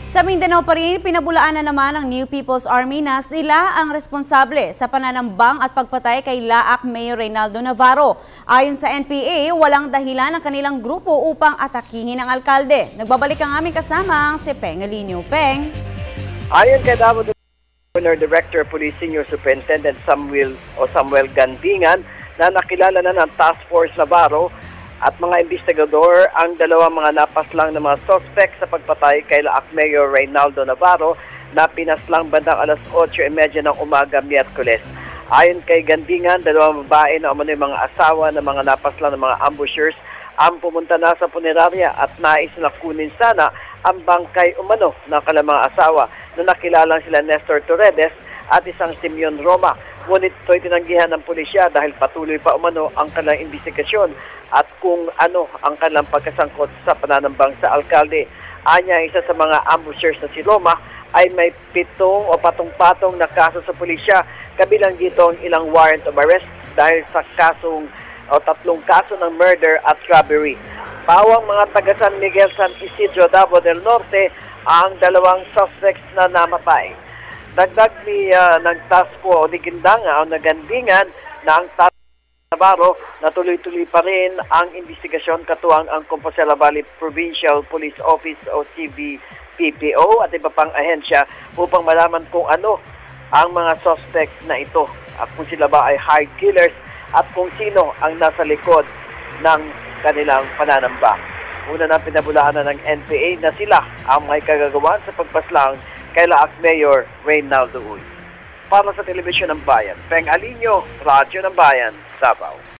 Sa Mindanao pa rin, pinabulaan na naman ng New People's Army na sila ang responsable sa pananambang at pagpatay kay Laak Mayor Reynaldo Navarro. Ayon sa NPA, walang dahilan ang kanilang grupo upang atakihin ang alkalde. Nagbabalik ang aming kasamang si Peng Alinio. Peng. Ayon kay Davao Director Police Senior Superintendent Samuel Gandingan na nakilala na ng Task Force Navarro at mga investigador ang dalawang mga napaslang na mga suspect sa pagpatay kay Laak Mayor Reynaldo Navarro na pinaslang bandang alas 8:30 ng umaga Miyerkules. Ayon kay Gandingan, dalawang babae na umano'y mga asawa ng mga napaslang ng mga ambushers ang pumunta na sa punerarya at nais na kunin sana ang bangkay umano ng kanilang mga asawa na nakilalang sila Nestor Torredes at isang Simeon Roma. Ngunit ito'y tinanggihan ng pulisya dahil patuloy pa umano ang kanilang investigasyon at kung ano ang kanilang pagkasangkot sa pananambang sa alkalde. Anya, isa sa mga ambushers na si Roma ay may 7 o patong-patong na kaso sa pulisya, kabilang dito ang ilang warrant of arrest dahil sa kasong o 3 kaso ng murder at robbery. Pawang mga taga San Miguel, San Isidro, Davao del Norte ang dalawang suspects na namatay. Dagdag ng task force o ni Gindanga o nagandingan na ang task Navarro na tuloy-tuloy pa rin ang investigasyon katuwang ang Compostela Valley Provincial Police Office o CVPPO at iba pang ahensya upang malaman kung ano ang mga suspect na ito at kung sila ba ay hired killers at kung sino ang nasa likod ng kanilang pananamba. Una na pinabulaan na ng NPA na sila ang may kagagawan sa pagpaslang kay Laak Mayor Reynaldo Uy. Para sa Telebisyon ng Bayan, Peng Alinio, Radyo ng Bayan, Davao.